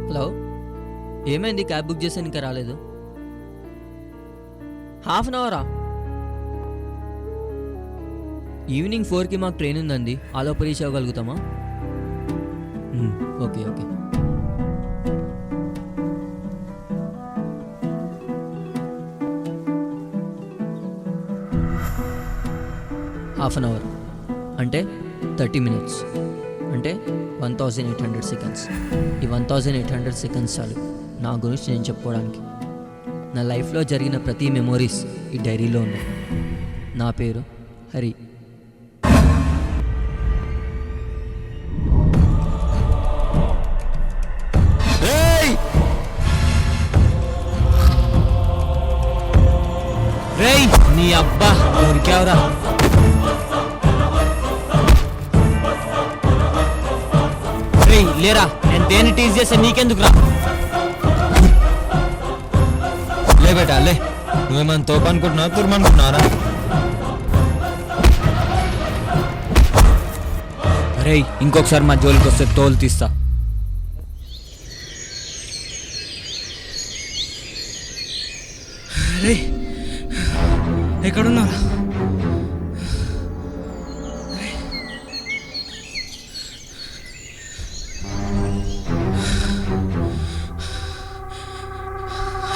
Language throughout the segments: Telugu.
హలో, ఏమైంది? క్యాబ్ బుక్ చేసాను, ఇంకా రాలేదు. హాఫ్ అన్ అవరా? ఈవినింగ్ 4కి మాకు ట్రైన్ ఉందండి. ఆలోపు రీచ్ అవ్వగలుగుతామా? Okay okay. Half an hour అంటే 30 minutes, అంటే 1800 seconds. ఈ 1800 seconds చాలు నా గురించి నేను చెప్పుకోవడానికి. నా లైఫ్లో జరిగిన ప్రతి మెమోరీస్ ఈ డైరీలో ఉన్నాయి. నా పేరు హరి. రేయ్ నీ అబ్బా దొరికావురా. లేరా, నేను దేన్ని టీజ్ చేస్తే నీకెందుకు రా? లే బేటా లే. నువ్వేమన్నా తోపు అనుకుంటున్నావు, తుర్మనుకుంటున్నారా? అరే ఇంకొకసారి మా జోలికి వస్తే తోలు తీస్తా. అరే ఎక్కడున్నారా?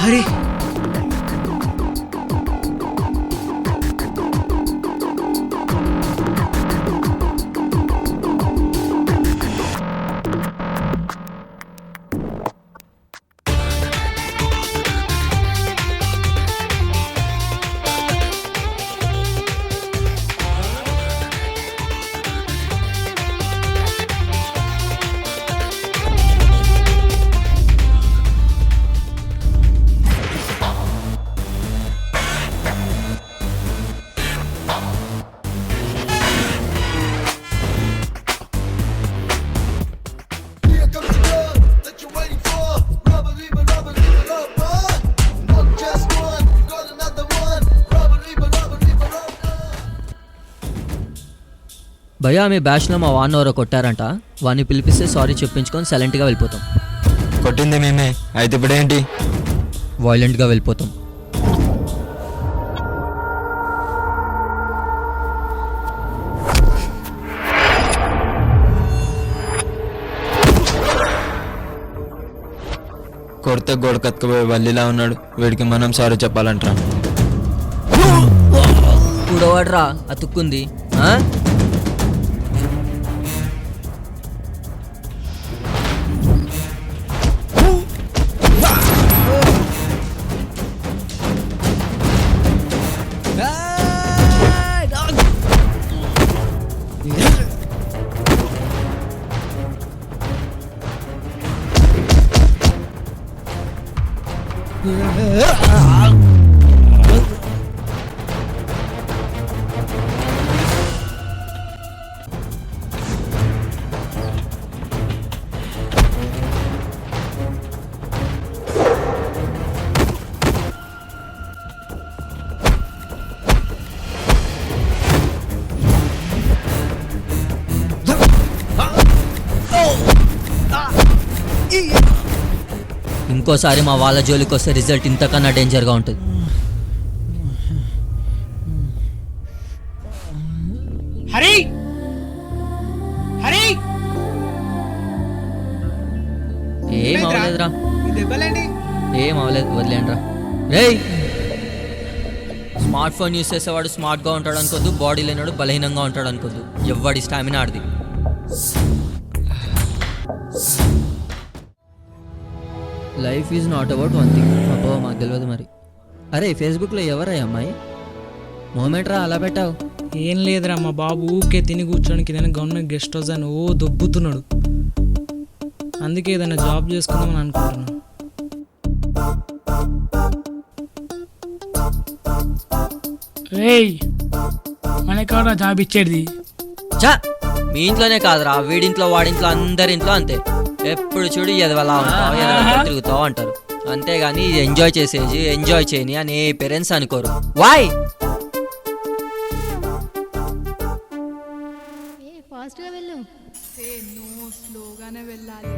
హరి భయ్యా మీ బ్యాచ్లో మా వాడిని ఎవరో కొట్టారంట, వాడిని పిలిపిస్తే సారీ చెప్పించుకొని సైలెంట్గా వెళ్ళిపోతాం. కొట్టింది మేమే, అయితే ఇప్పుడేంటి? వైలెంట్గా వెళ్ళిపోతాం. కొడితే గోడ కత్తుకుపోయే వల్లిలా ఉన్నాడు, వీడికి మనం సారీ చెప్పాలంటారా? కూడవాడ్రా అతుక్కుంది. ఇంకోసారి మా వాళ్ళ జోలికి వస్తే రిజల్ట్ ఇంతకన్నా డేంజర్గా ఉంటుంది. హరి హరి ఏం అవలేదురా, దెబ్బలేండి. ఏం అవలేదు, వదిలేండిరా. రేయ్, స్మార్ట్ ఫోన్ యూస్ చేసేవాడు స్మార్ట్గా ఉంటాడు అనుకోద్దు, బాడీ లేనివాడు బలహీనంగా ఉంటాడు అనుకోద్దు. ఎవడి స్టామినా ఆడిది. Life is not about one thing. అబ్బో మాకు తెలియదు మరి. అరే ఫేస్బుక్లో ఎవరయ్య అమ్మాయి? మూమెంట్ రా అలా పెట్టావు. ఏం లేదురా, మా బాబు ఊకే తిని కూర్చోడానికి ఏదైనా గవర్నమెంట్ గెస్ట్ హౌస్ అని దొబ్బుతున్నాడు. అందుకే ఏదైనా జాబ్ చేసుకుందామని అనుకుంటున్నాను. రేయ్, మనకెవరా జాబ్ ఇచ్చేది? చా, మీ ఇంట్లోనే కాదురా, వీడింట్లో వాడింట్లో అందరింట్లో అంతే. ఎప్పుడు చూడు ఎదవలా ఉంటావు, ఎదవలా తిరుగుతావు అంటారు. అంతేగాని ఇది ఎంజాయ్ చేసేది ఎంజాయ్ చేయని అని ఏ పేరెంట్స్ అనుకోరు. వాయ్ ఫాస్ట్గా వెళ్ళు. నో, స్లోగానే వెళ్ళాలి.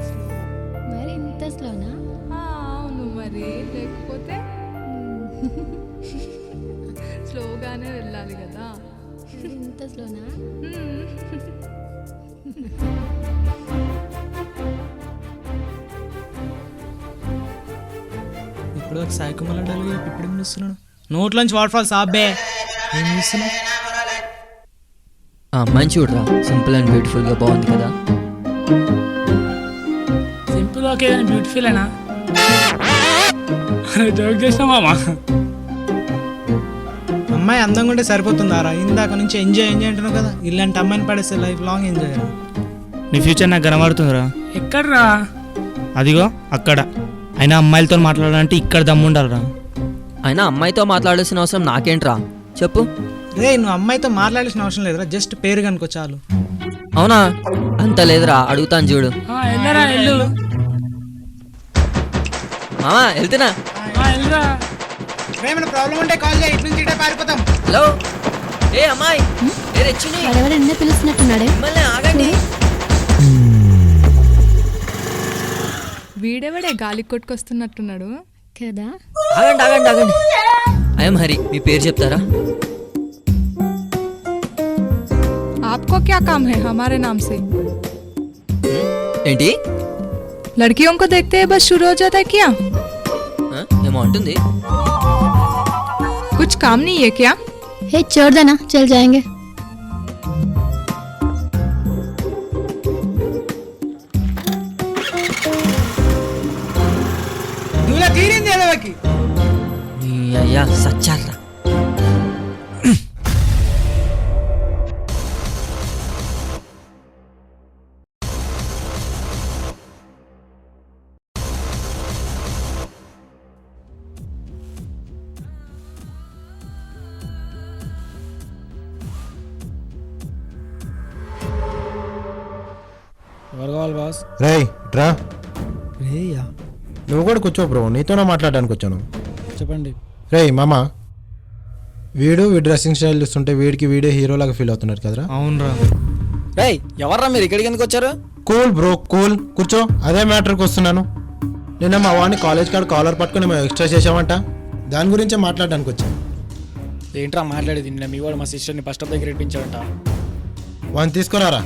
మరి ఇంత స్లోనా? అవును మరి, లేకపోతే స్లోగానే వెళ్ళాలి కదా. ఇంత స్లోనా? ఇప్పుడు ఒక సాయికుమార్ అడ్డాలి, ఇప్పుడు ఏం చూస్తున్నాడు? నోట్లోంచి వాటర్ ఫాల్స్ ఆబ్బే. ఏం చూస్తున్నావు? ఆ అమ్మాయిని చూడరా, సింపుల్ అండ్ బ్యూటిఫుల్గా బాగుంది కదా. సింపుల్ ఓకే, బ్యూటిఫుల్ అయినా జోక్ చేసినా మామా. అమ్మాయి అందంగా ఉంటే సరిపోతుందారా? ఇందాక నుంచి ఎంజాయ్ అంటున్నావు కదా, ఇలాంటి అమ్మాయిని పడేస్తే లైఫ్ లాంగ్ ఎంజాయ్. నీ ఫ్యూచర్ నాకు కనబడుతుందిరా. ఎక్కడ్రా? అదిగో అక్కడ. అయినా అమ్మాయిలతో మాట్లాడాలంటే ఇక్కడ దమ్ము ఉండాలిరా. అయినా అమ్మాయితో మాట్లాడాల్సిన అవసరం నాకేంట్రా, చెప్పు. రే, నువ్వు అమ్మాయితో మాట్లాడాల్సిన అవసరం లేదురా, జస్ట్ పేరు కనుకో చాలు. అవునా? అంత లేదురా, అడుగుతాను చూడు. మామా వెళ్తున్నా. ఏమైనా ప్రాబ్లం ఉంటే కాల్ చేయి, ఇటు నుంచి ఇటే పారిపోతాం. హలో, ఏ అమ్మాయి, ఏ రెచ్చిని, వాడెవడు ఎన్నో పిలుస్తున్నట్టున్నాడే. మిమ్మల్ని ఆగండి. వీడెవడే గాలి కొట్టుకొస్తున్నట్టున్నాడు కదా. ఆగండి ఆగండి ఆగండి. ఐఎమ్ హరి, మీ పేరు చెప్తారా? आपको क्या काम है हमारे नाम से? ఏంటి? लड़कियों को देखते हैं बस शुरू हो जाता है क्या? ఏమో అంటుంది. कुछ काम नहीं है क्या? हे छोड़ देना, चल जाएंगे. దూల తీరింది ఎదవకి. నీ అయ్యా సచ్చారా. ఎవరు కావాలి బాస్? రేయ్ డ్రా. రేయా? నువ్వు కూడా కూర్చో బ్రో, నీతోనే మాట్లాడడానికి వచ్చాను. చెప్పండి. రేయ్ మామ, వీడి డ్రెస్సింగ్ స్టైల్ చూస్తుంటే వీడికి వీడే హీరోలాగా ఫీల్ అవుతున్నాడు కదరా. అవునరా. రేయ్ ఎవర్రా మీరు ఇక్కడికి ఎందుకు వచ్చారు? కూల్ బ్రో కూల్, కూర్చో. అదే మ్యాటర్కి వస్తున్నాను. నిన్న మా వాడిని కాలేజ్ కాడ కాలర్ పట్టుకుని మేము ఎక్స్ట్రా చేసామంట, దాని గురించే మాట్లాడడానికి వచ్చాను. ఏంట్రా మాట్లాడేది? నిన్న మీ వాడు మా సిస్టర్ని బస్ స్టాప్ దగ్గర ఇప్పించాడంట. వాడిని తీసుకురారా.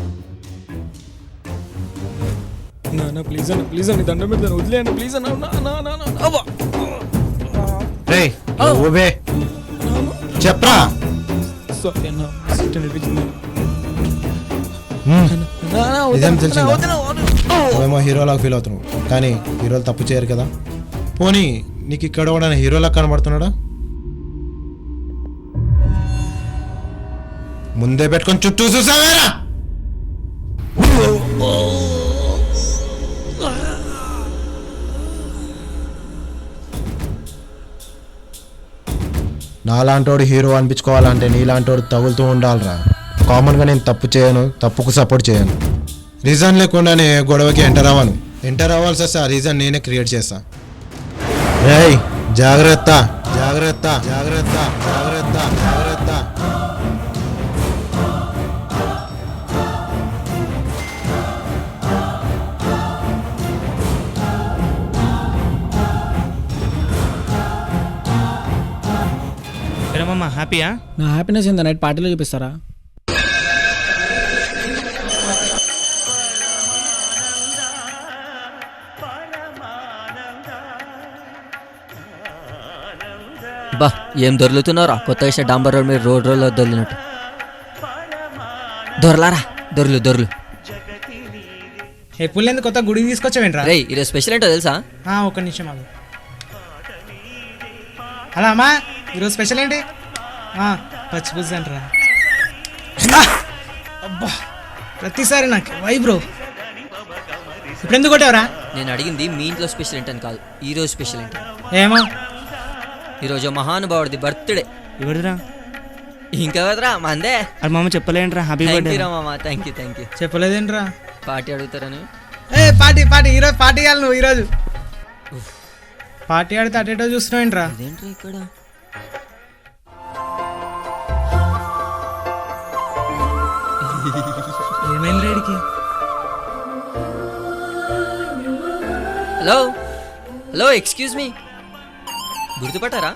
నాన్న ప్లీజ్ అన్న, ప్లీజ్ అన్న, దండం పెడతాను, వదిలేయండి ప్లీజ్ అన్న. రే ఓబే చెప్పరా. సారీ అన్న, సిస్టర్ని ఇప్పించింది. ఇదేం తెలిసిందా? నువ్వేమో హీరోలాగా ఫీల్ అవుతున్నావు, కానీ హీరోలు తప్పు చేయరు కదా. పోనీ నీకు ఇక్కడ కూడా హీరోలా కనబడుతున్నాడా? ముందే పెట్టుకొని చుట్టూ చూసావేరా. నాలాంటోడు హీరో అనిపించుకోవాలంటే నీలాంటోడు తగులుతూ ఉండాలిరా. కామన్గా నేను తప్పు చేయను, తప్పుకు సపోర్ట్ చేయను. రీజన్ లేకుండానే గొడవకి ఎంటర్ అవ్వను. ఎంటర్ అవ్వాల్సి వస్తే ఆ రీజన్ నేనే క్రియేట్ చేస్తా. రేయ్ జాగ్రత్త జాగ్రత్త జాగ్రత్త జాగ్రత్త జాగ్రత్త. ఏమమ్మా హ్యాపీయా? నా హ్యాపీనెస్ ఇంత నైట్ పార్టీలో చూపిస్తారా? బా ఏం దొర్లుతున్నారా? కొత్తగా వేసే డాంబర్ రోడ్ మీద రోడ్లో దొర్లినట్టు. దొరలారా, దొర్లు దొర్లు. ఎప్పుడు ఎందుకు కొత్త గుడికి తీసుకొచ్చావేంట్రా? రేయ్ ఈరోజు స్పెషల్ ఏంటో తెలుసా? ఒక్క నిమిషం ఆగు. హలో అమ్మా, ఈరోజు స్పెషల్ ఏంటి? పచ్చి పులుసు అంటారా? అబ్బా ప్రతిసారి నాకు వై బ్రో. ఇప్పుడు ఎందుకు కొట్టావరా? నేను అడిగింది మీ ఇంట్లో స్పెషల్ ఏంటని కాదు, ఈరోజు స్పెషల్ ఏంటి. ఏమో ఈరోజు మహానుభావుడిది బర్త్డే. ఎవరిదిరా? ఇంకెవరిరా? మందే. అది మామ చెప్పలేంట్రా. హ్యాపీ బర్త్డే రా మామ. Thank you thank you. చెప్పలేదేంట్రా? పార్టీ అడుగుతారని. పార్టీ పార్టీ ఈరోజు పార్టీ ఇవ్వాలి నువ్వు. ఈరోజు పార్టీ ఆడితే అటేటో చూస్తున్నావు ఏంట్రా? ఇదేంట్రా ఇక్కడ? ఏమైంది రేడికి? హలో హలో ఎక్స్క్యూజ్ మీ, గుర్తుపట్టారా?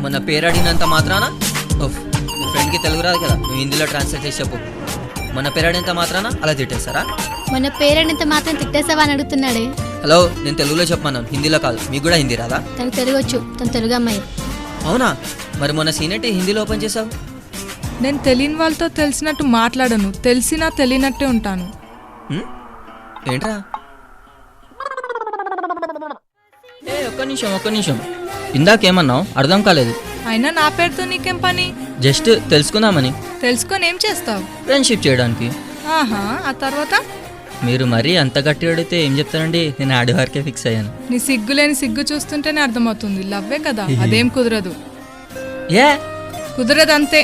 మన పేరు అడిగినంత మాత్రాన మీ ఫ్రెండ్కి తెలుగు రాదు కదా, నువ్వు హిందీలో ట్రాన్స్లేట్ చేసి చెప్పు. మన పేరు అడిగినంత మాత్రాన అలా తిట్టేస్తారా? మన పేరెంత మాత్రం తిట్టేసావా అని అడుగుతున్నాడే. హలో నేను తెలుగులో చెప్పమన్నాను, హిందీలో కాదు. మీకు కూడా హిందీ రాదా? తనకు తెలుగు వచ్చు, తను తెలుగు అమ్మాయి. అవునా? మరి మొన్న సీనెట్ హిందీలో ఓపెన్ చేసావు. నేను తెలియని వాళ్ళతో తెలిసినట్టు మాట్లాడను, తెలిసినా తెలియనట్టే ఉంటాను. ఏంట్రా? ఒక్క నిమిషం ఇందాకేమన్నావు? అర్థం కాలేదు. అయినా నా పేరుతో నీకేం పని? జస్ట్ తెలుసుకుందామని. తెలుసుకొని ఏం చేస్తావు? ఫ్రెండ్షిప్ చేయడానికి. ఆహా, ఆ తర్వాత? మీరు మరీ అంత గట్టి అడిగితే ఏం చెప్తానండి, నేను ఆడి వరకే ఫిక్స్ అయ్యాను. నీ సిగ్గులేని సిగ్గు చూస్తుంటేనే అర్థమవుతుంది, లవ్వే కదా. అదేం కుదరదు. ఏ కుదరదు అంతే.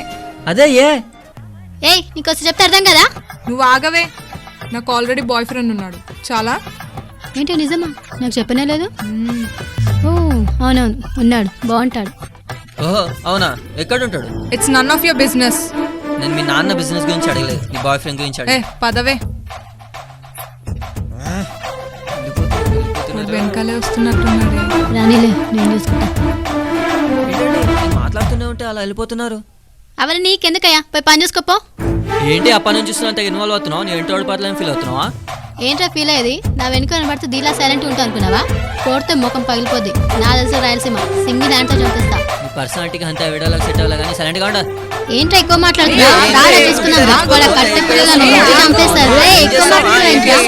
అదే ఏ ఏయ్ నీకోసం చెప్తే అర్థం కదా. నువ్వు ఆగవే. నాకు ఆల్రెడీ బాయ్ ఫ్రెండ్ ఉన్నాడు. చాలా. ఏంటో నిజమా? నాకు చెప్పనే లేదు. ఓ అవునవును ఉన్నాడు, బాగుంటాడు. ఓహో అవునా? ఎక్కడుంటాడు? It's none of your business. నేను మీ నాన్న బిజినెస్ గురించి అడగలేదు, నీ బాయ్ ఫ్రెండ్ గురించి అడిగి. పదవే. వెనకాలే వస్తున్నట్టున్నాడే. రానిలే, నేను చూసుకుంటా. మాట్లాడుతూనే ఉంటే అలా వెళ్ళిపోతున్నారు. అవన్నీ నీకెందుకయ్యా, పోయి పని చూసుకోపో. ఏంటి అప్పటి నుంచి చూస్తున్నంత ఇన్వాల్వ్ అవుతున్నావు? నేను ఏంటో పట్ల ఫీల్ అవుతున్నావా? ఏంట్రా ఫీల్ అయ్యేది? నా వెనుక కనబడితే దీలా సైలెంట్ ఉంటా అనుకున్నావా? కోడితే ముఖం పగిలిపోద్ది. నా తెలుసు రాయలసీమ, సింగిల్ హ్యాండ్తో చంపేస్తా. నీ పర్సనాలిటీకి అంతా వీడియోలకు సెట్ అవ్వాలి కానీ సైలెంట్గా ఉండ. ఏంట్రా ఎక్కువ మాట్లాడుతున్నావు? దారా చూసుకున్నావా? వాళ్ళ కట్టె పిల్లలను చంపేస్తారు. ఎక్కువ మాట్లాడుతున్నావు.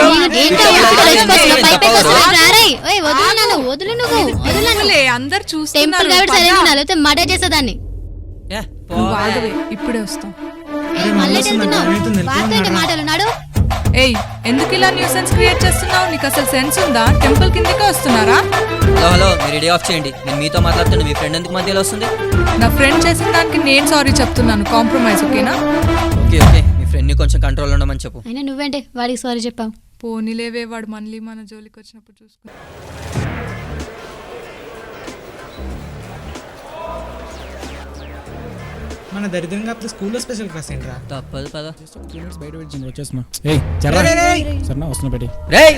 వదులు నువ్వు, వదులు. అందరు టెంపుల్ చూస్తున్నారు. కాబట్టి సైలెంట్ ఉన్నా, లేకపోతే మర్డర్ చేసేదాన్ని. నువ్వు ఆగవే, ఇప్పుడే వస్తాం. మళ్ళీ వెళ్తున్నావు. వార్త మాటలు నాడు. ఏయ్, ఎందుకు ఇలా న్యూసెన్స్ క్రియేట్ చేస్తున్నావు? నీకు అసలు సెన్స్ ఉందా? టెంపుల్ కిందకే వస్తున్నారా? హలో హలో మీరు రెడీ ఆఫ్ చేయండి. నేను మీతో మాట్లాడుతున్నా, మీ ఫ్రెండ్ ఎందుకు మధ్యలో వస్తుంది? నా ఫ్రెండ్ చేసిన దానికి నేను సారీ చెప్తున్నాను. కాంప్రమైజ్, ఓకేనా? ఓకే ఓకే, మీ ఫ్రెండ్ని కొంచెం కంట్రోల్ ఉండమని చెప్పు. అయినా నువ్వేంటే వాడికి సారీ చెప్పావు? పోనీలేవే, వాడు మళ్ళీ మన జోలికి వచ్చినప్పుడు చూసుకో. మన మన దరిద్రంగా అప్పుడు స్కూల్లో స్పెషల్ క్లాస్ ఏంట్రా? తప్పదు పద. బయట పెట్టింది వచ్చేస్తున్నా. ఏయ్ చర్రా సరేనా వస్తున్నా పెట్టి. రేయ్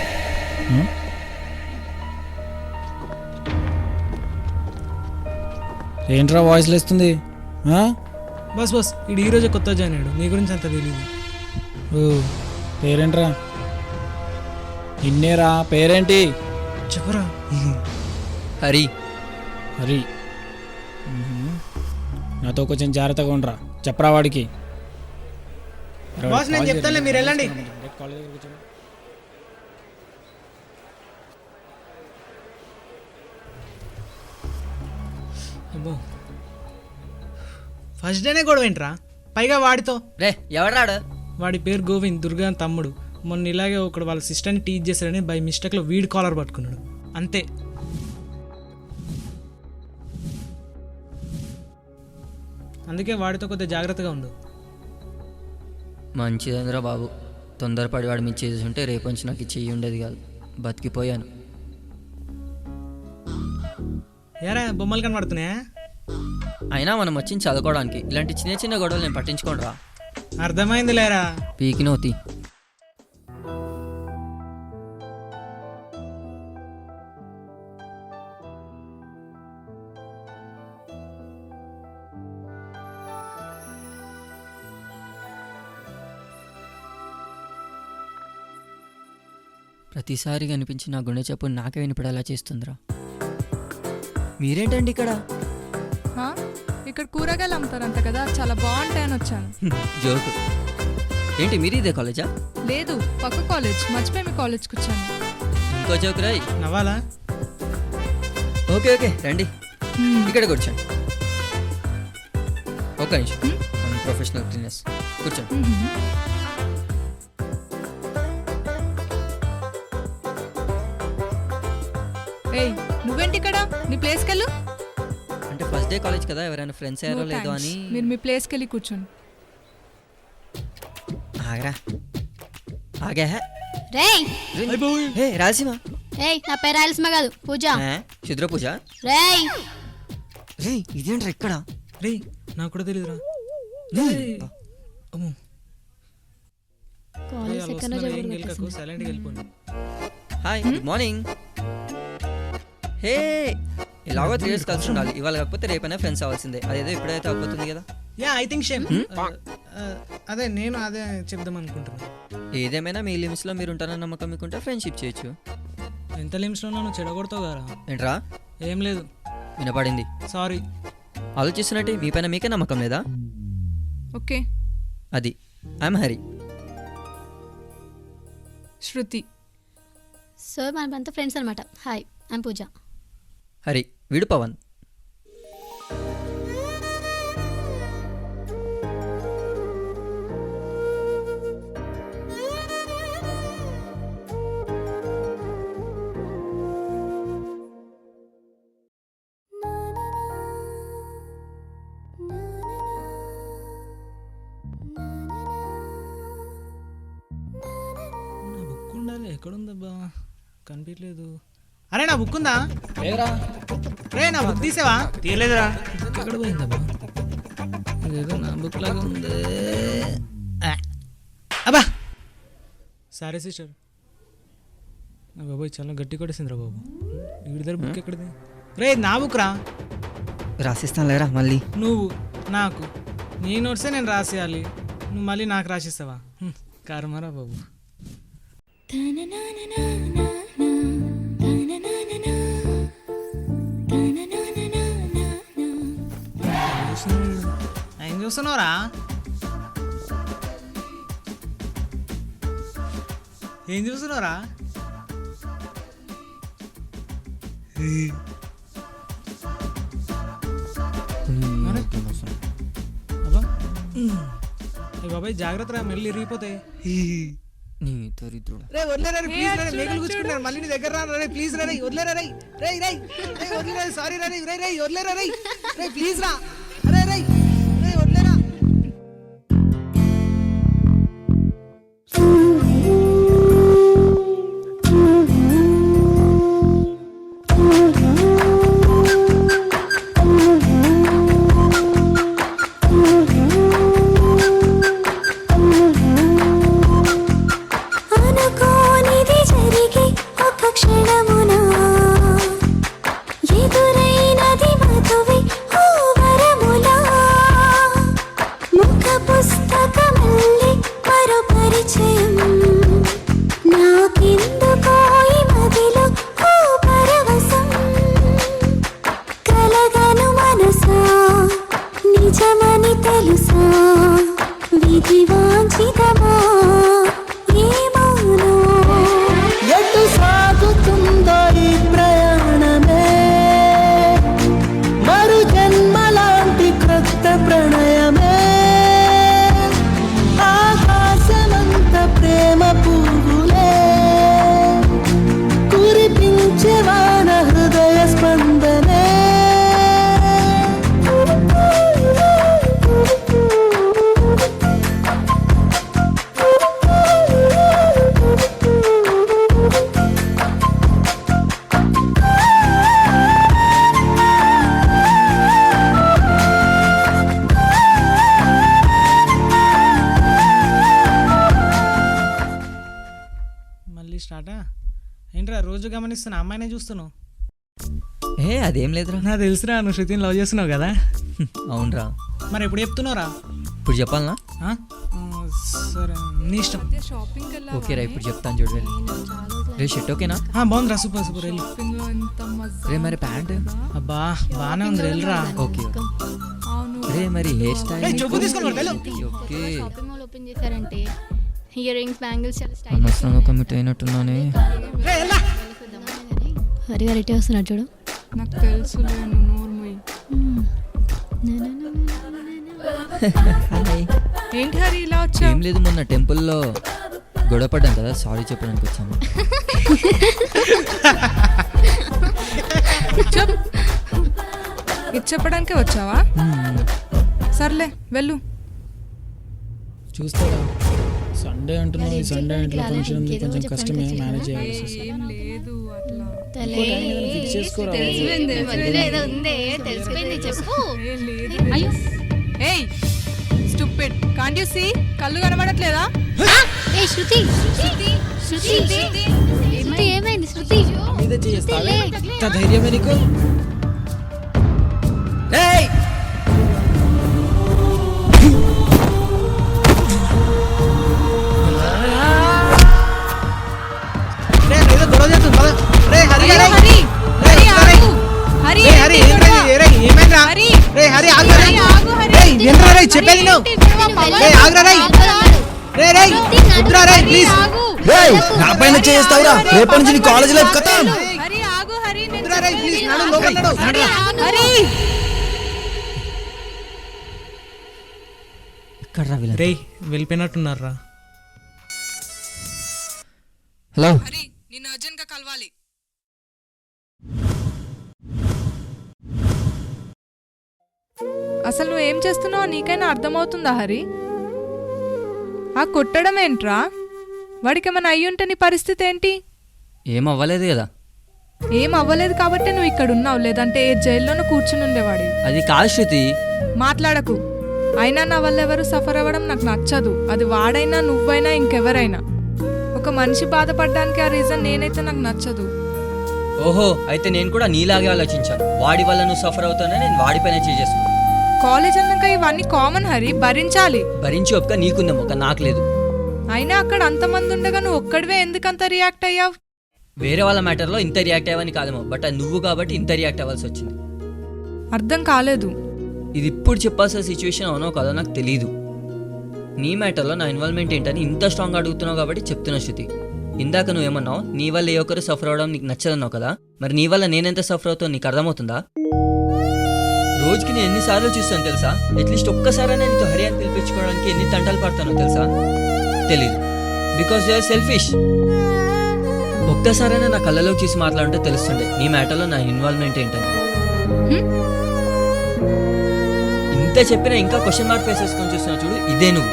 ఏంట్రా వాయిస్ లేస్తుంది? బస్ ఇడు ఈ రోజే కొత్త జాయిన్ అయ్యాడు, నీ గురించి అంత తెలియదు. ఓ పేరేంట్రా? ఇన్నేరా పేరేంటి? చెప్పరా? హరి. హరి. నాతో కొంచెం జాగ్రత్తగా ఉండరా, చెప్పరా వాడికి. బాస్ నేను చెప్తానులే, మీరు వెళ్ళండి. అబ్బో ఫస్ట్ డేనే గొడవ ఏంట్రా, పైగా వాడితో. రే ఎవడాడు? వాడి పేరు గోవింద్, దుర్గా తమ్ముడు. మొన్న ఇలాగే ఒకడు వాళ్ళ సిస్టర్ని టీచ్ చేశాడని బై మిస్టేక్లో వీడి కాలర్ పట్టుకున్నాడు అంతే. అందుకే వాడితో కొద్దిగా జాగ్రత్తగా ఉండు. మంచిదేంద్రా బాబు, తొందరపడి వాడు మీ చేసి ఉంటే రేపొంచి నాకు చెయ్యి ఉండేది కాదు, బతికిపోయాను. ఏరా బొమ్మలు కనబడుతున్నాయా? అయినా మనం వచ్చింది చదువుకోవడానికి, ఇలాంటి చిన్న చిన్న గొడవలు నేను పట్టించుకోండి రా. అర్థమైంది లేరా? పీకినోతి. ప్రతిసారి కనిపించి నా గుండె చెప్పు నాకే వినిపడేలా చేస్తుందిరా. మీరేంటండి ఇక్కడ? హా? ఇక్కడ కూరగాయలు అమ్ముతారంట కదా, చాలా బాగుంటాయని వచ్చాను. జోకు. ఏంటి మీరు ఇదే కాలేజా? లేదు, పక్క కాలేజ్, మర్చిపోయి మీ కాలేజ్కి వచ్చాను. ఇంకో జోకు రాయ్. నవ్వాలా? ఓకే ఓకే రండి, ఇక్కడ కూర్చోండి. ఒక నిమిషం, ప్రొఫెషనల్ క్లీనెస్. కూర్చోండి. ఏయ్ నువ్వేంటి ఇక్కడ? నీ ప్లేస్కి వెళ్ళు. అంటే ఫస్ట్ డే కాలేజ్ కదా, ఎవరైనా ఫ్రెండ్స్ అయ్యారో లేదో అని. మీరు మీ ప్లేస్కి వెళ్ళి కూర్చోండి. ఆగరా ఆగా. రేయ్ హే రాయలసీమ. ఏయ్ నా పేరు రాయలసీమ కాదు, పూజ. శుద్ర పూజ. రేయ్ రే ఇదేంట్రా ఇక్కడ? రే నాకు కూడా తెలియదురా. కాలేజ్ సెకండ్ రోజు సైలెంట్గా వెళ్ళిపోండి. Hi good morning. హే ఇలాగో 3 years కలిసి ఉండాలి, ఇవాళ కాకపోతే రేపైనా ఫ్రెండ్స్ అవ్వాల్సిందే. అదేదో ఇప్పుడైతే అయిపోతుంది కదా. Yeah I think shame. అదే నేను అదే చెప్దాం అనుకుంటున్నా. ఏదేమైనా మీ లిమిట్స్లో మీరు ఉంటారని నమ్మకం మీకుంటే ఫ్రెండ్షిప్ చేయొచ్చు. ఎంత లిమిట్స్లో నువ్వు చెడగొడతావు కదా. ఏంట్రా? ఏం లేదు, వినపడింది. సారీ. ఆలోచిస్తున్నట్టు మీ పైన మీకే నమ్మకం లేదా? ఓకే. అది ఐఎమ్ హరి. శృతి. సో మనమంతా ఫ్రెండ్స్ అనమాట. హాయ్ ఐమ్ పూజ. హరి వీడు పవన్. నా బుక్ ఉండాలి, ఎక్కడుందబ్బా కనిపించలేదు. అరే నా బుక్ ఉందా? లేదురా. రే నా బుక్ తీసావా? తీయలేదురా. ఎక్కడ పోయిందబ్బా? ఇదేదో నా బుక్ లాగా ఉంది. అబ్బా సరే సిస్టర్. నా బాబాయ్ చాలా గట్టి కొట్టేసిందిరా బాబు. వీడి దగ్గర బుక్ ఎక్కడిది? రే నా బుక్ రా. రాసిస్తాను లేరా మళ్ళీ. నువ్వు నాకు నీ నోట్సే నేను రాసేయాలి, నువ్వు మళ్ళీ నాకు రాసిస్తావా? కారమారా బాబు. ఏం చూస్తున్నావురా? ఏం చూస్తున్నావురా? బాబాయ్ జాగ్రత్త రా, మళ్ళీ ఇరిగిపోతాయి. నీ దరిద్రుడు. రే వదిలేరా ప్లీజ్ రే, మేకలు గుచ్చుకుంటారు మళ్ళీ నీ దగ్గర రా రే ప్లీజ్ రే, వదిలేరా రే రే రే రే వదిలేరా, సారీ రే రే రే వదిలేరా రే రే ప్లీజ్ రా, రే రే రే వదిలేరా. మంచిదమా ఏమోనో ఎటు సాగుతుందో ఈ ప్రయాణమే మరు జన్మలాంటి క్రొత్త ప్రణయమే ఆకాశమంత ప్రేమ పువ్వులే కురిపించే వాన హృదయ స్పందనే మళ్ళీ స్టార్టా ఏంట్రా రోజు గమనిస్తున్నా అమ్మాయినే చూస్తున్నావు. ఏ అదేం లేదురా. నాకు తెలుసురా నువ్వు శృతిని లవ్ చేస్తున్నావు కదా. అవునరా. మరి ఎప్పుడు చెప్తున్నావురా? ఇప్పుడు చెప్పాలనా? సరే నీ ఇష్టం. షాపింగ్ ఓకే రా, ఇప్పుడు చెప్తాను చూడు. వెళ్ళి రే షర్ట్ ఓకేనా? బాగుందిరా, సూపర్ సూపర్. వెళ్ళి షాపింగ్లో ఎంత మజా. రే మరి ప్యాంట్? అబ్బా బాగానే ఉంది, వెళ్ళరా. ఓకే. అవును రే మరి హెయిర్ స్టైల్? చెప్పు తీసుకొని వెళ్ళు. ఓకే. షాపింగ్ మాల్ ఓపెన్ చేశారంటే ఇయర్ రింగ్స్ బ్యాంగిల్స్ చాలా స్టైల్ అనవసరంగా కమిట్ అయినట్టున్నానే. హరిగా రెట్టి వస్తున్నాడు చూడు. నాకు తెలుసులే, నువ్వు నోరు మూయి. హాయ్. ఏంటి హరి ఇలా వచ్చా? ఏం లేదు, మొన్న టెంపుల్లో గొడవ పడ్డాం కదా, సారీ చెప్పడానికి వచ్చాను. ఇది చెప్పడానికే వచ్చావా? సర్లే వెళ్ళు. చూస్తారా సండే అంటున్నావు, ఈ సండే ఇంట్లో ఫంక్షన్ ఉంది, కొంచెం కష్టమే మేనేజ్ చేయాలి. ఏం లేదు అట్లా. ఫిక్స్ చేసుకోరా. తెలిసిపోయింది చెప్పు. ఏ లేదు. ఏయ్ స్టూపిడ్, కాంట్ యు సీ? కళ్ళు కనబడట్లేదా? ఏ శృతి, శృతి, శృతి, శృతి ఏమైంది? శృతి మీద చేస్తావే ఇంత ధైర్యమే నీకు? ఏయ్! ఏదో గొడవ చేస్తుంది పద. రే హరి అయ్యో, రే. హరి, రే, హరి, వద్దురా రే. ఆగు. హరి, రే హరి ఏంటి ఏంట్రా గొడవ? ఇది? రే ఏమైందిరా? హరి, రే హరి ఆగు రే. హరి, ఆగు, హరి. రేయ్, ఏంట్రా రే చెప్పేది నువ్వు? ఏంటి గొడవ? రే ఆగురా రే. రే రే వద్దురా రే ప్లీజ్. ఆగు. నా పైన చేస్తావురా, రేపటి నుంచి నీ కాలేజ్ లైఫ్ కథ. హరి ఆగు, హరి నేను వద్దురా రే ప్లీజ్. నడు లోపల నడు. హరి. ఎక్కడ రా వీళ్ళంతా? రే వెళ్ళిపోయినట్టున్నారా? హలో. హరి నిన్ను అర్జెంట్ గా కలవాలి. అసలు నువ్వు ఏం చేస్తున్నావు నీకైనా అర్థమవుతుందా హరి? ఆ కొట్టడం ఏంట్రా? వాడికి ఏమైనా అయ్యుంటే నీ పరిస్థితి ఏంటి? ఏం అవ్వలేదు కదా. ఏం అవ్వలేదు కాబట్టి నువ్వు ఇక్కడ ఉన్నావు, లేదంటే ఏ జైల్లోనూ కూర్చుని ఉండేవాడి. అది కాదు శృతి. మాట్లాడకు. అయినా నా వల్ల ఎవరు సఫర్ అవ్వడం నాకు నచ్చదు. అది వాడైనా నువ్వైనా ఇంకెవరైనా. ఒక మనిషి బాధపడడానికి ఆ రీజన్ నేనైతే నాకు నచ్చదు. ఓహో, అయితే నేను కూడా నీలాగే ఆలోచించాను. వాడి వల్ల నువ్వు సఫర్ అవుతానే నేను వాడిపైన చేసేసుకున్నాను. కాలేజ్ అన్నాక ఇవన్నీ కామన్ హరి, భరించాలి. భరించి ఒప్పుక నీకుందేమో, ఒక నాకు లేదు. అయినా అక్కడ అంతమంది ఉండగా నువ్వు ఒక్కడివే ఎందుకంత రియాక్ట్ అయ్యావు? వేరే వాళ్ళ మ్యాటర్లో ఇంత రియాక్ట్ అయ్యవని కాదేమో, బట్ అది నువ్వు కాబట్టి ఇంత రియాక్ట్ అవ్వాల్సి వచ్చింది. అర్థం కాలేదు. ఇది ఇప్పుడు చెప్పాల్సిన సిచ్యువేషన్ అవునో కాదో నాకు తెలీదు. నీ మ్యాటర్లో నా ఇన్వాల్వ్మెంట్ ఏంటని ఇంత స్ట్రాంగ్ అడుగుతున్నావు కాబట్టి చెప్తున్నా శృతి. ఇందాక నువ్వేమన్నావు, నీ వల్ల ఏ ఒక్కరు సఫర్ అవడం నీకు నచ్చదన్నావు కదా, మరి నీ వల్ల నేనెంత సఫర్ అవుతావు నీకు అర్థమవుతుందా? రోజుకి నేను ఎన్నిసార్లు చూస్తాను తెలుసా? అట్లీస్ట్ ఒక్కసారైనా నీతో హరి అని పిలిపించుకోవడానికి ఎన్ని తంటాలు పడతానో తెలుసా? తెలీదు. Because you are selfish. ఒక్కసారైనా నా కళ్ళలో చూసి మాట్లాడుంటే తెలుస్తుండే నీ మ్యాటర్లో నా ఇన్వాల్వ్మెంట్ ఏంటని. ఇంత చెప్పినా ఇంకా క్వశ్చన్ మార్క్ ఫేస్ చేసుకొని చూస్తున్నా చూడు, ఇదే నువ్వు.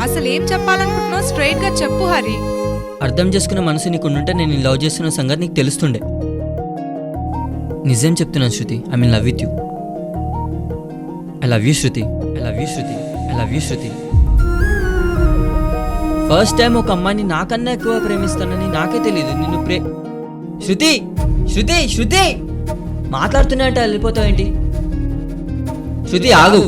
అసలు ఏం చెప్పాలనుకుంటున్నావు స్ట్రైట్ గా చెప్పు హరి. అర్థం చేసుకున్న మనసు నీకు ఉంటే నేను లవ్ చేస్తున్న సంగతి నీకు తెలుస్తుండే. నిజం చెప్తున్నాను Shruti, I mean love with you. I love you Shruti. I love you Shruti. I love you Shruti. First time ఒక అమ్మాయిని నాకన్నా ఎక్కువ ప్రేమిస్తానని నాకే తెలియదు. నిన్ను శృతి, శృతి, శృతి మాట్లాడుతున్నా అంటే వెళ్ళిపోతావేంటి? శృతి ఆగు.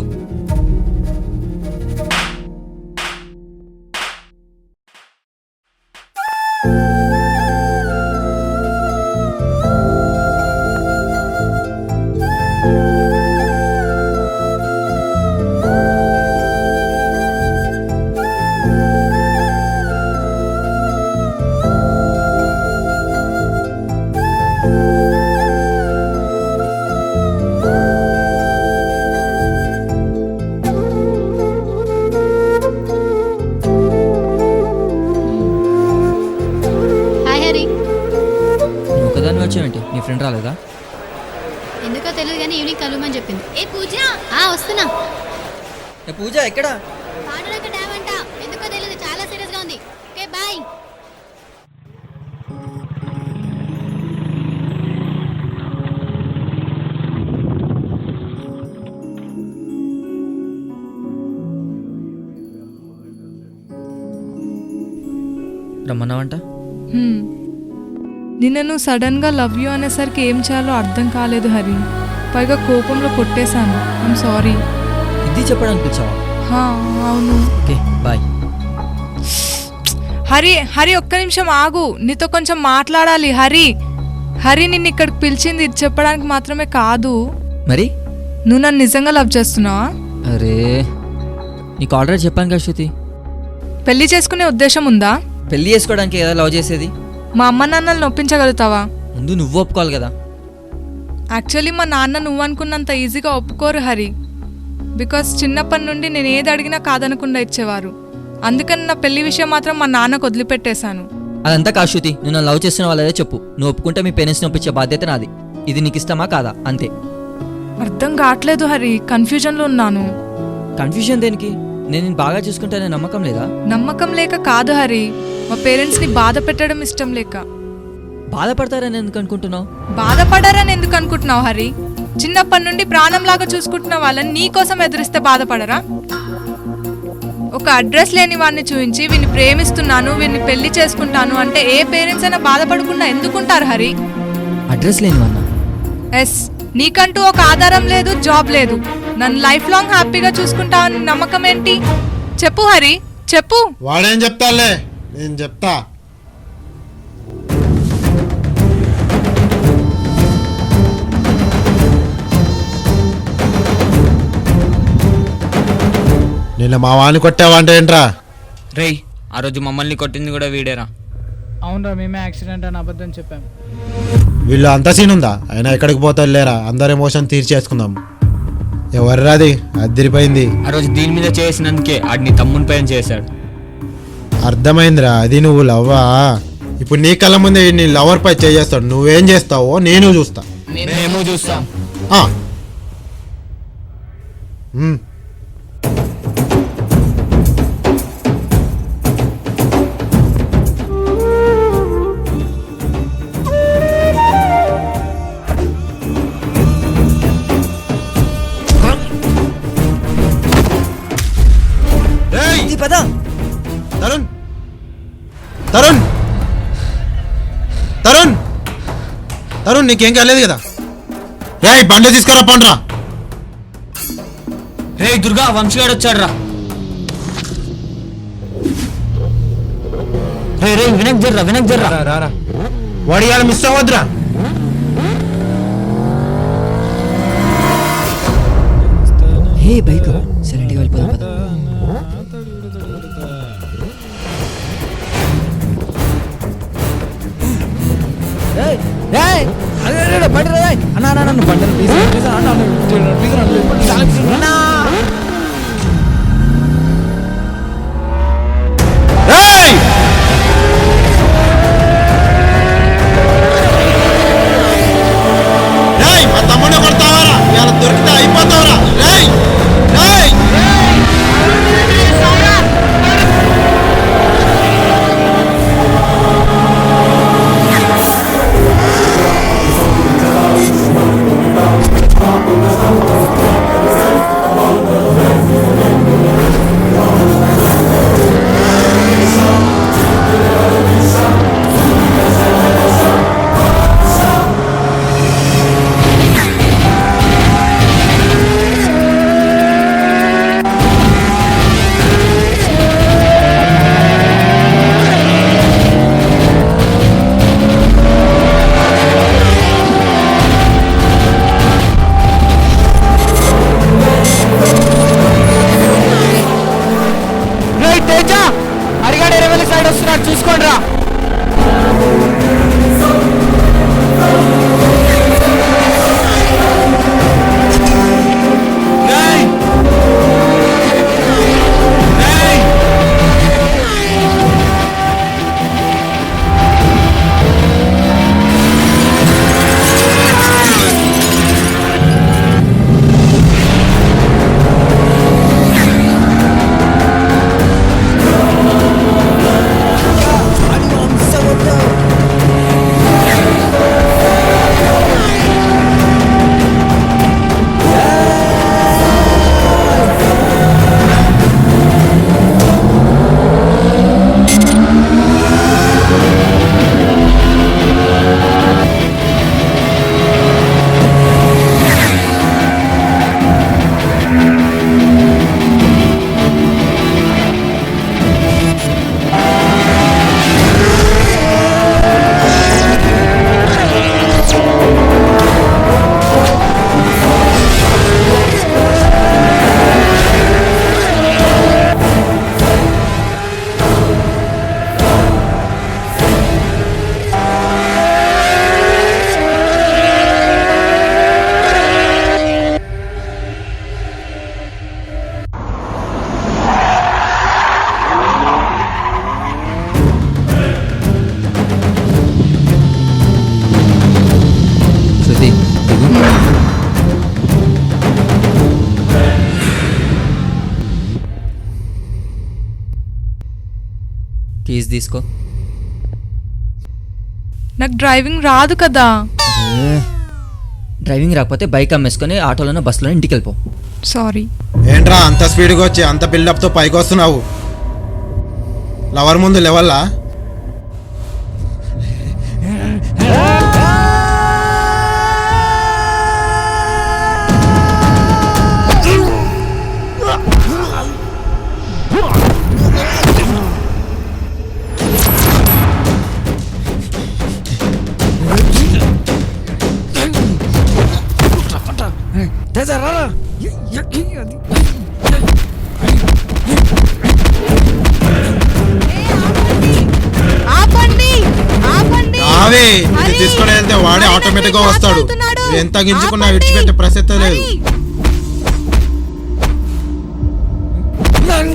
రాలేదా? ఎందుకో తెలియదు కానీ ఈవినింగ్ కలుమని చెప్పింది. ఏ పూజ, వస్తున్నా. పూజ ఎక్కడ? పాడనక డ్యామ్ అంట. ఎందుకో తెలియదు, చాలా సీరియస్ గా ఉంది. Okay bye. రమ్మన్నావంట? నిన్న నువ్వు సడన్గా లవ్ యూ అనేసరికి ఏం చేయాలో అర్థం కాలేదు హరి. పైగా కోపంలో కొట్టేశాను. I'm sorry. ఇది చెప్పడానికి పిలిచావా? అవును. Okay bye. హరి హరి ఒక్క నిమిషం ఆగు, నీతో కొంచెం మాట్లాడాలి. హరి హరి నిన్ను ఇక్కడికి పిలిచింది ఇది చెప్పడానికి మాత్రమే కాదు. మరి నువ్వు నన్ను నిజంగా లవ్ చేస్తున్నావా? అరే నీకు ఆల్రెడీ చెప్పాను కదా శృతి. పెళ్లి చేసుకునే ఉద్దేశం ఉందా? పెళ్లి చేసుకోవడానికి కదా లవ్ చేసేది. మా అమ్మ నాన్నలు నొప్పించగలుగుతావా? ముందు నువ్వు ఒప్పుకోవాలి కదా. యాక్చువల్లీ మా నాన్న నువ్వు అనుకున్నంత ఈజీగా ఒప్పుకోరు హరి. బికాస్ చిన్నప్పటి నుండి నేను ఏది అడిగినా కాదనకుండా ఇచ్చేవారు. అందుకని నా పెళ్లి విషయం మాత్రం మా నాన్నకు వదిలిపెట్టేశాను. అదంతా కాదు శృతి, నువ్వు నన్ను లవ్ చేస్తున్న వాళ్ళదే చెప్పు. నువ్వు ఒప్పుకుంటే మీ పేరెంట్స్ని ఒప్పించే బాధ్యత నాది. ఇది నీకు ఇష్టమా కాదా అంతే. అర్థం కావట్లేదు హరి, కన్ఫ్యూజన్లో ఉన్నాను. కన్ఫ్యూజన్ దేనికి? నేను నిన్ను బాగా చూసుకుంటానే నమ్మకం లేదా? నమ్మకం లేక కాదు హరి, మా పేరెంట్స్ని బాధ పెట్టడం ఇష్టం లేక. బాధపడతారని ఎందుకు అనుకుంటున్నావు? బాధపడరని ఎందుకు అనుకుంటున్నావు హరి? చిన్నప్పటి నుండి ప్రాణంలాగా చూసుకుంటున్న వాళ్ళని నీ కోసం ఎదురిస్తే బాధపడరా? ఒక అడ్రస్ లేని వాడిని చూపించి వీడిని ప్రేమిస్తున్నాను, వీడిని పెళ్లి చేసుకుంటాను అంటే ఏ పేరెంట్స్ అయినా బాధపడకుండా ఎందుకుంటారు హరి? అడ్రస్ లేని వన్నా? ఎస్, నీకంటూ ఒక ఆధారం లేదు, జాబ్ లేదు. నన్ను లైఫ్ లాంగ్ హ్యాపీగా చూసుకుంటావని నమ్మకం ఏంటి? చెప్పు హరి, చెప్పు. వాడేం చెప్తాలే, నేను చెప్తా. నిన్న మా వాణ్ణి కొట్టావంటే ఏంట్రా? రేయ్ ఆ రోజు మమ్మల్ని కొట్టింది కూడా వీడేరా. అవునరా, మేమే యాక్సిడెంట్ అని అబద్ధం చెప్పాం. వీళ్ళు అంత సీన్ ఉందా? అయినా ఎక్కడికి పోతారు లేరా, అందరి ఎమోషన్ తీర్చేసుకుందాం. ఎవర్రాది అదిరిపోయింది. ఆ రోజు దీని మీద చేసినందుకే ఆడిని తమ్ముని పైన చేశాడు. అర్థమైందిరా, అది నువ్వు లవ్వా. ఇప్పుడు నీ కళ్ళ ముందే నీ లవర్ పై చేస్తాడు, నువ్వేం చేస్తావో నేను చూస్తా. మేము చూస్తాం. తరుణ్ తరుణ్ తరుణ్ తరుణ్ నీకేం కాలేదు కదా? రే బండి తీసుకురా, పండ్రా. రే దుర్గా, వంశీగాడు వచ్చాడు రా. రే రే వినక్ జర్రా, వినక్ జర్రా. రారా, వాడి ఇవాళ మిస్ అవ్వద్దురా. హే బైక్ సైలెంట్గా వెళ్ళిపోదాం కదా. మా తమ్ముడు కొడతావరా? ఇవాళ దొరికితే అయిపోతావరా? రేయ్ రేయ్ ప్లీజ్ తీసుకో. నాకు డ్రైవింగ్ రాదు కదా. డ్రైవింగ్ రాకపోతే బైక్ అమ్మేసుకొని ఆటోలోనో బస్సులో ఇంటికి వెళ్ళిపో. సారీ. ఏంట్రా అంత స్పీడ్గా వచ్చి అంత బిల్డప్తో పైకి వస్తున్నావు? లవర్ ముందు లెవెల్లా? ఆపండి, ఆపండి. ఆవి హరి! తీసుకుని వెళ్తే వాడే హరి ఆటోమేటిక్గా నన్ను వస్తాడు. కాపాడుతున్నాడు. నువ్వు ఎంత గింజుకున్నా ఆపండి. విడిచిపెట్టే ప్రసక్తే లేదు. హరి!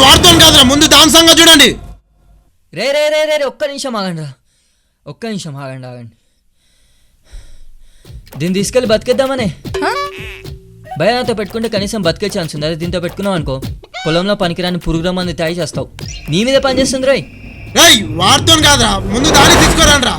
వాడుతాను కాదురా, ముందు దాని సంగతి చూడండి. రే రే రే రే ఒక్క నిమిషం ఆగండి రా, ఒక్క నిమిషం ఆగండి ఆగండి. దీన్ని తీసుకెళ్ళి బతికేద్దామనే. భయాలతో పెట్టుకుంటే కనీసం బతికే ఛాన్స్ ఉంది. అదే దీంతో పెట్టుకున్నావు అనుకో పొలంలో పనికిరాని పురుగుల మంది తాగి చేస్తావు. నీ మీద పని చేస్తుంది రాయ్. వాడుతాను కాదురా, ముందు దాన్ని తీసుకోరండి రా.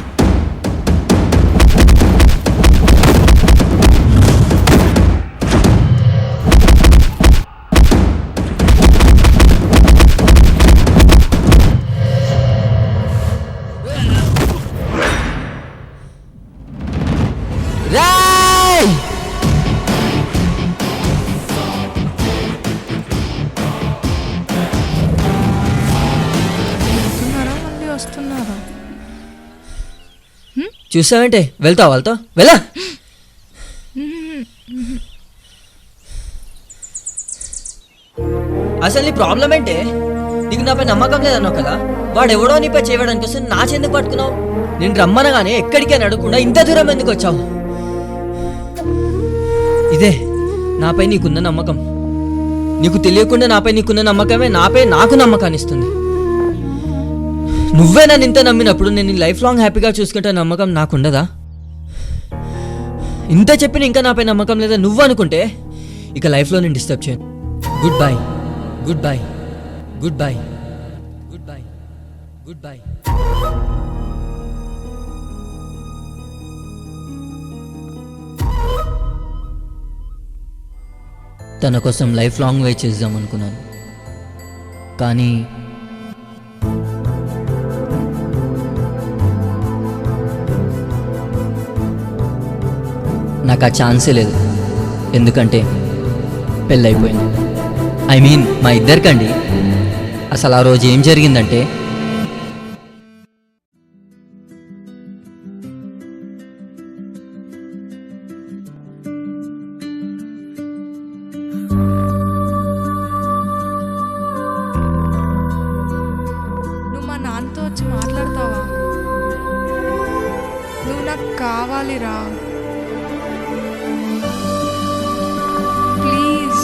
చూసావంటే వెళ్తావు వాళ్ళతో వెళ్ళా. అసలు నీ ప్రాబ్లం ఏంటే? నీకు నాపై నమ్మకం లేదన్నావు కదా. వాడు ఎవడో నీపై చేయడానికి వస్తే నా చెందుకు పట్టుకున్నావు. నేను రమ్మనగానే ఎక్కడికి అని అడగకుండా ఇంత దూరం ఎందుకు వచ్చావు? ఇదే నాపై నీకున్న నమ్మకం. నీకు తెలియకుండా నాపై నీకున్న నమ్మకమే నాపై నాకు నమ్మకాన్ని ఇస్తుంది. నువ్వే నన్ను ఇంత నమ్మినప్పుడు నేను లైఫ్ లాంగ్ హ్యాపీగా చూసుకుంటే నమ్మకం నాకుండదా? ఇంత చెప్పిన ఇంకా నాపై నమ్మకం లేదా నువ్వు అనుకుంటే ఇక లైఫ్లో నేను డిస్టర్బ్ చేయను. Good bye, good bye, good bye, good bye, good bye. తన కోసం లైఫ్ లాంగ్ వెయిట్ చేద్దాం అనుకున్నాను, కానీ నాకు ఆ ఛాన్సే లేదు. ఎందుకంటే పెళ్ళైపోయింది. ఐ మీన్ మా ఇద్దరికండి. అసలు ఆ రోజు ఏం జరిగిందంటే నువ్వు మా నాన్నతో వచ్చి మాట్లాడతావా? నువ్వు నాకు కావాలిరా, ప్లీజ్.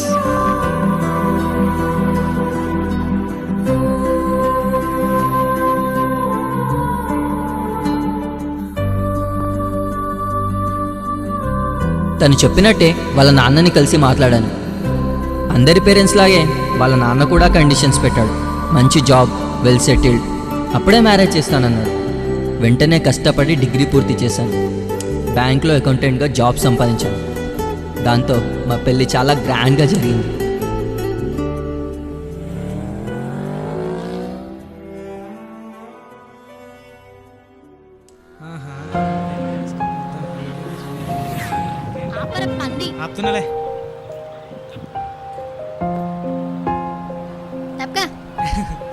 తను చెప్పినట్టే వాళ్ళ నాన్నని కలిసి మాట్లాడాను. అందరి పేరెంట్స్ లాగే వాళ్ళ నాన్న కూడా కండిషన్స్ పెట్టాడు. మంచి జాబ్, వెల్ సెటిల్డ్, అప్పుడే మ్యారేజ్ చేస్తానన్నాడు. వెంటనే కష్టపడి డిగ్రీ పూర్తి చేశాను. బ్యాంక్లో అకౌంటెంట్గా జాబ్ సంపాదించాను. దాంతో మా పెళ్ళి చాలా గ్రాండ్గా జరిగింది. ఆపరా పంది. ఆపుతున్నాలే. తప్పకా.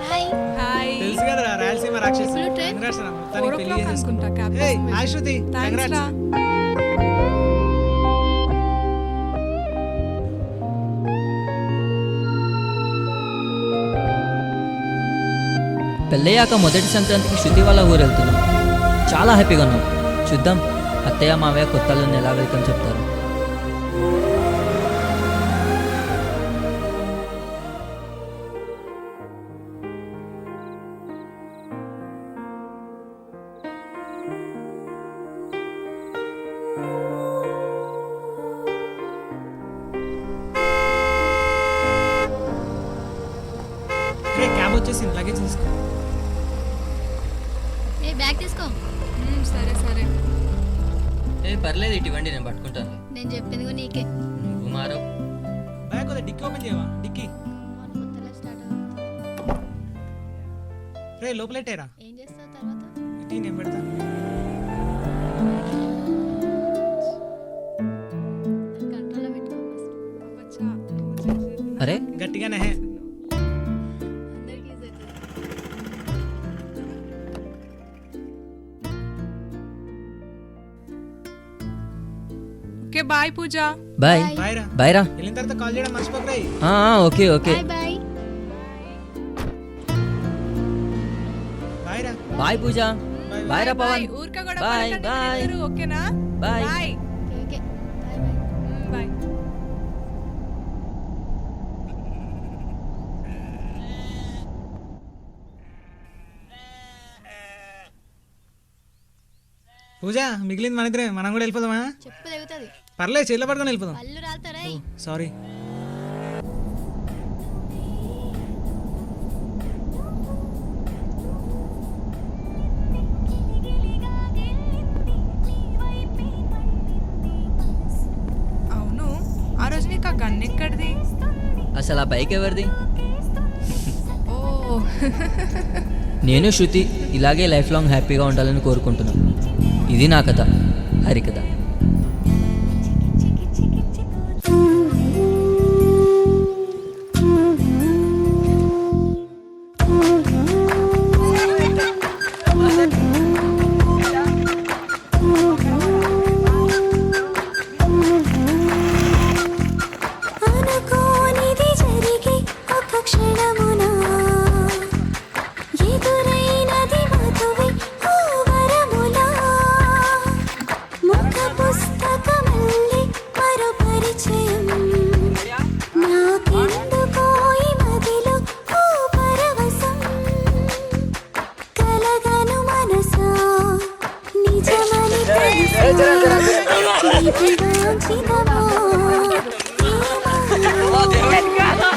హాయ్. హాయ్. తెలుసు కదరా రాయలసీమ రాక్షసి. ఇప్పుడు ట్రైన్? Congrats రా, మొత్తానికి 4 పెళ్లి o'clock చేసేసుకున్నాం. అనుకుంటా క్యాబ్. ఏయ్, హాయ్ శృతి. Thanks Congrats. రా. పెళ్ళయ్యాక మొదటి సంక్రాంతికి శృతి వాళ్ళ ఊరు వెళ్తున్నాం. చాలా హ్యాపీగా ఉన్నాం. చూద్దాం అత్తయ్య మావయ్య కొత్తలను ఎలా వెల్కమ్ చెప్తారు. ఏ క్యాబ్ వచ్చేసింది, లగేజ్ తీసుకో. ఏ బ్యాగ్ తీసుకో. సరే సరే. పర్లేదు ఇటువంటి నేను పట్టుకుంటాను. నేను చెప్పింది కూడా నీకే. నువ్వు మారవు. బ్యాగ్ కొద్దిగా డిక్కీ ఓపెన్ చేయవా? డిక్కీ కొత్తలో స్టార్ట్ అవుతుంది. రే లోపలెట్టేరా. ఏం చేస్తావు తర్వాత? ఇటీ నేను పెడతా. కంట్రోల్లో పెట్టుకో. అబ్బచ్చా. అరే గట్టిగానే. అందరికీ ఈజీ అవుతుంది. Okay bye Pooja. Bye. Bye రా. బాయ్ రా. వెళ్ళిన తర్వాత కాల్ చేయడం మర్చిపోకరా. Okay okay. Bye bye. Bye రా. బాయ్ పూజ. బాయ్ రా పవన్. ఊరికే కూడా బాయ్ పడకండి బాయ్. మీరిద్దరూ, ఓకేనా? Bye. Bye. Okay bye bye. Bye. Pooja మిగిలింది మన ఇద్దరే, మనం కూడా వెళ్ళిపోదామా? చెప్పు తెగుతుంది. పర్లేదు, చేతిలో పట్టుకొని వెళ్ళిపోదాం. పళ్ళు రాలుతారా? సారీ. అవును, ఆ రోజు నీకు ఆ గన్ ఎక్కడిది? అసలు ఆ బైక్ ఎవరిది? ఓ నేను శృతి ఇలాగే లైఫ్ లాంగ్ హ్యాపీగా ఉండాలని కోరుకుంటున్నాను. ఇది నా కథ, హరికథ. అనుకోనిది జరిగి ఒక క్షణమున ఎదురైనది మధువై ఓ వరములా ముఖ పుస్తకమల్లి మరో పరిచయం నాకెందుకో ఈ మదిలో ఓ పరవశం కలగను మనసా నిజమని తెలుసా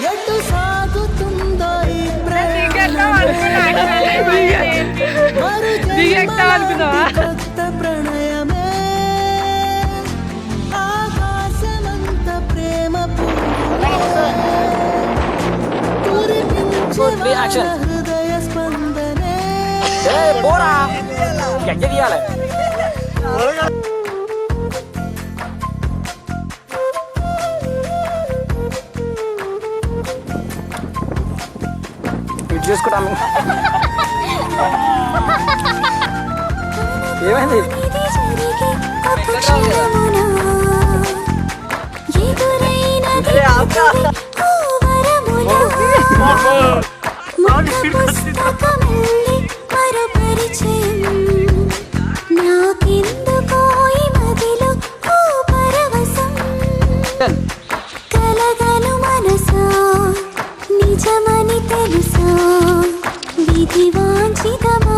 ఎటు సాగుతుందో ఈ కొత్త ప్రణయమే ఆకాశమంత ప్రేమ కురిపించే హృదయ స్పందనే ఏమైంది? ఇది జరిగి ఒక క్షణమున ఎదురైనది ఓ వరములా ముఖ పుస్తకమల్లి మరో పరిచయం నాకెందుకో ఈ మదిలో ఓ పరవశం కలగను మనసా నిజమని తెలుసా విధి వాంఛితమా